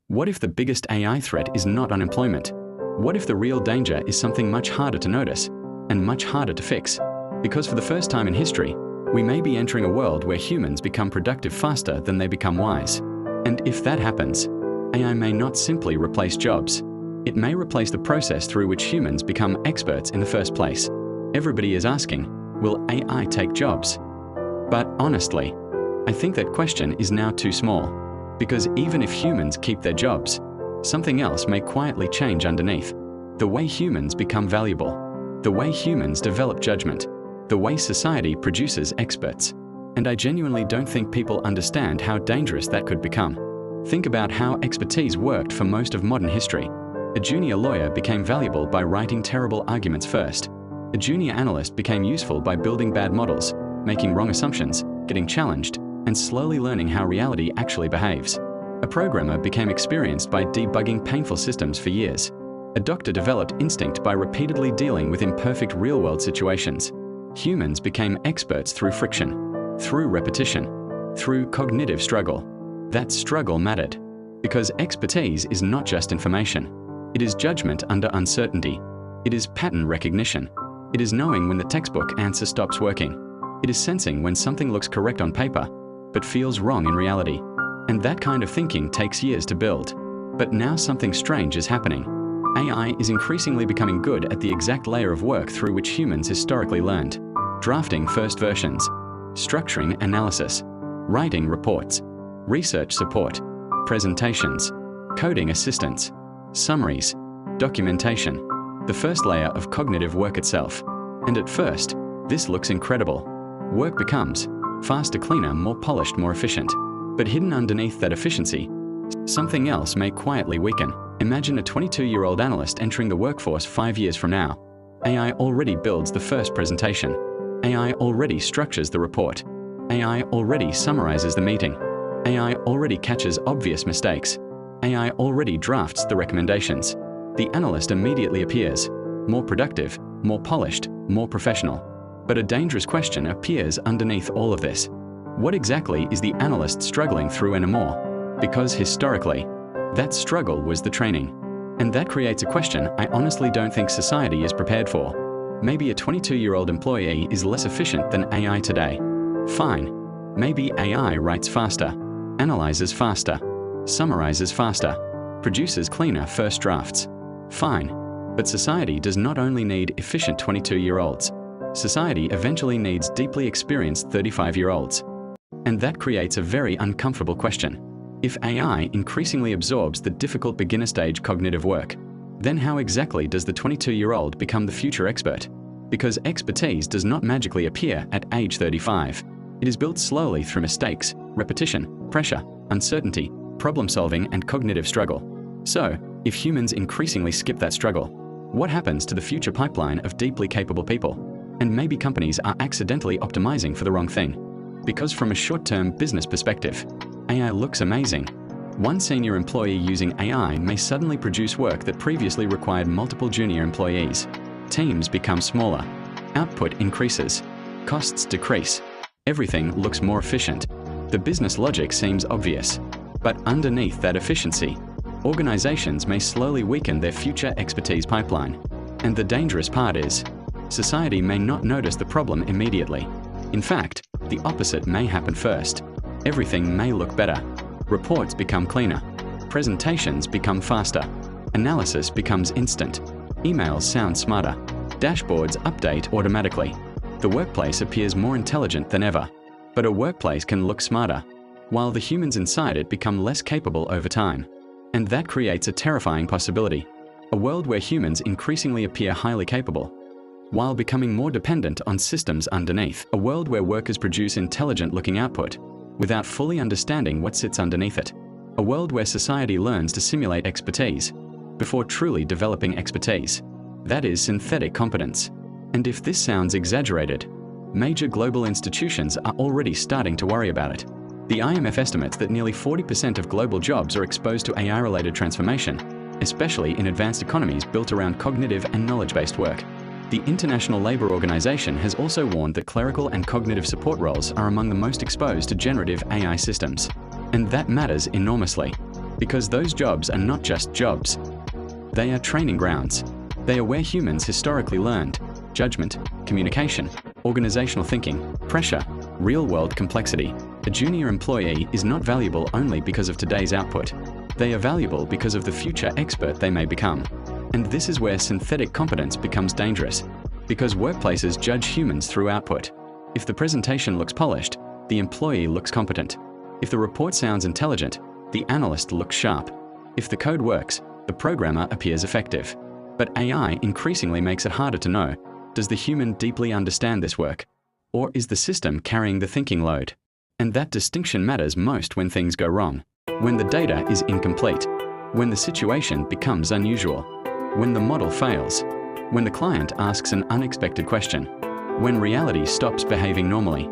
What if the biggest AI threat is not unemployment? What if the real danger is something much harder to notice and much harder to fix? Because for the first time in history, we may be entering a world where humans become productive faster than they become wise. And if that happens, AI may not simply replace jobs. It may replace the process through which humans become experts in the first place. Everybody is asking, will AI take jobs? But honestly, I think that question is now too small. Because even if humans keep their jobs, something else may quietly change underneath. The way humans become valuable, the way humans develop judgment, the way society produces experts. And I genuinely don't think people understand how dangerous that could become. Think about how expertise worked for most of modern history. A junior lawyer became valuable by writing terrible arguments first. A junior analyst became useful by building bad models, making wrong assumptions, getting challenged, and slowly learning how reality actually behaves. A programmer became experienced by debugging painful systems for years. A doctor developed instinct by repeatedly dealing with imperfect real-world situations. Humans became experts through friction, through repetition, through cognitive struggle. That struggle mattered, because expertise is not just information. It is judgment under uncertainty. It is pattern recognition. It is knowing when the textbook answer stops working. It is sensing when something looks correct on paper, but feels wrong in reality. And that kind of thinking takes years to build. But now something strange is happening. AI is increasingly becoming good at the exact layer of work through which humans historically learned. Drafting first versions, structuring analysis, writing reports, research support, presentations, coding assistance, summaries, documentation, the first layer of cognitive work itself. And at first, this looks incredible. Work becomes faster, cleaner, more polished, more efficient. But hidden underneath that efficiency, something else may quietly weaken. Imagine a 22-year-old analyst entering the workforce 5 years from now. AI already builds the first presentation. AI already structures the report. AI already summarizes the meeting. AI already catches obvious mistakes. AI already drafts the recommendations. The analyst immediately appears more productive, more polished, more professional. But a dangerous question appears underneath all of this. What exactly is the analyst struggling through anymore? Because historically, that struggle was the training. And that creates a question I honestly don't think society is prepared for. Maybe a 22-year-old employee is less efficient than AI today. Fine. Maybe AI writes faster, analyzes faster, summarizes faster, produces cleaner first drafts. Fine. But society does not only need efficient 22-year-olds. Society eventually needs deeply experienced 35-year-olds. And that creates a very uncomfortable question. If AI increasingly absorbs the difficult beginner-stage cognitive work, then how exactly does the 22-year-old become the future expert? Because expertise does not magically appear at age 35. It is built slowly through mistakes, repetition, pressure, uncertainty, problem-solving, and cognitive struggle. So, if humans increasingly skip that struggle, what happens to the future pipeline of deeply capable people? And maybe companies are accidentally optimizing for the wrong thing. Because from a short-term business perspective, AI looks amazing. One senior employee using AI may suddenly produce work that previously required multiple junior employees. Teams become smaller. Output increases. Costs decrease. Everything looks more efficient. The business logic seems obvious. But underneath that efficiency, organizations may slowly weaken their future expertise pipeline. And the dangerous part is, society may not notice the problem immediately. In fact, the opposite may happen first. Everything may look better. Reports become cleaner. Presentations become faster. Analysis becomes instant. Emails sound smarter. Dashboards update automatically. The workplace appears more intelligent than ever. But a workplace can look smarter, while the humans inside it become less capable over time. And that creates a terrifying possibility. A world where humans increasingly appear highly capable, while becoming more dependent on systems underneath. A world where workers produce intelligent-looking output, without fully understanding what sits underneath it. A world where society learns to simulate expertise, before truly developing expertise. That is synthetic competence. And if this sounds exaggerated, major global institutions are already starting to worry about it. The IMF estimates that nearly 40% of global jobs are exposed to AI-related transformation, especially in advanced economies built around cognitive and knowledge-based work. The International Labour Organization has also warned that clerical and cognitive support roles are among the most exposed to generative AI systems. And that matters enormously. Because those jobs are not just jobs. They are training grounds. They are where humans historically learned judgment, communication, organizational thinking, pressure, real-world complexity. A junior employee is not valuable only because of today's output. They are valuable because of the future expert they may become. And this is where synthetic competence becomes dangerous, because workplaces judge humans through output. If the presentation looks polished, the employee looks competent. If the report sounds intelligent, the analyst looks sharp. If the code works, the programmer appears effective. But AI increasingly makes it harder to know, does the human deeply understand this work? Or is the system carrying the thinking load? And that distinction matters most when things go wrong. When the data is incomplete. When the situation becomes unusual. When the model fails. When the client asks an unexpected question. When reality stops behaving normally.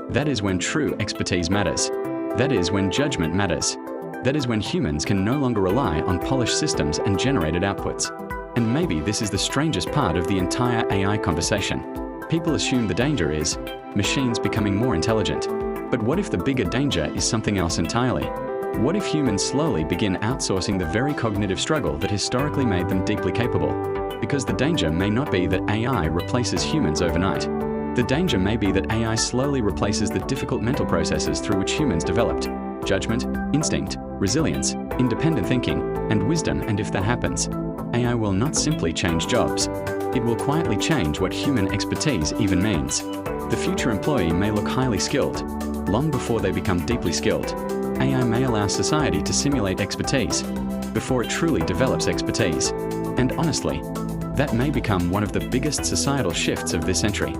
That is when true expertise matters. That is when judgment matters. That is when humans can no longer rely on polished systems and generated outputs. And maybe this is the strangest part of the entire AI conversation. People assume the danger is machines becoming more intelligent. But what if the bigger danger is something else entirely? What if humans slowly begin outsourcing the very cognitive struggle that historically made them deeply capable? Because the danger may not be that AI replaces humans overnight. The danger may be that AI slowly replaces the difficult mental processes through which humans developed judgment, instinct, resilience, independent thinking, and wisdom. And if that happens, AI will not simply change jobs. It will quietly change what human expertise even means. The future employee may look highly skilled, long before they become deeply skilled. AI may allow society to simulate expertise before it truly develops expertise. And honestly, that may become one of the biggest societal shifts of this century.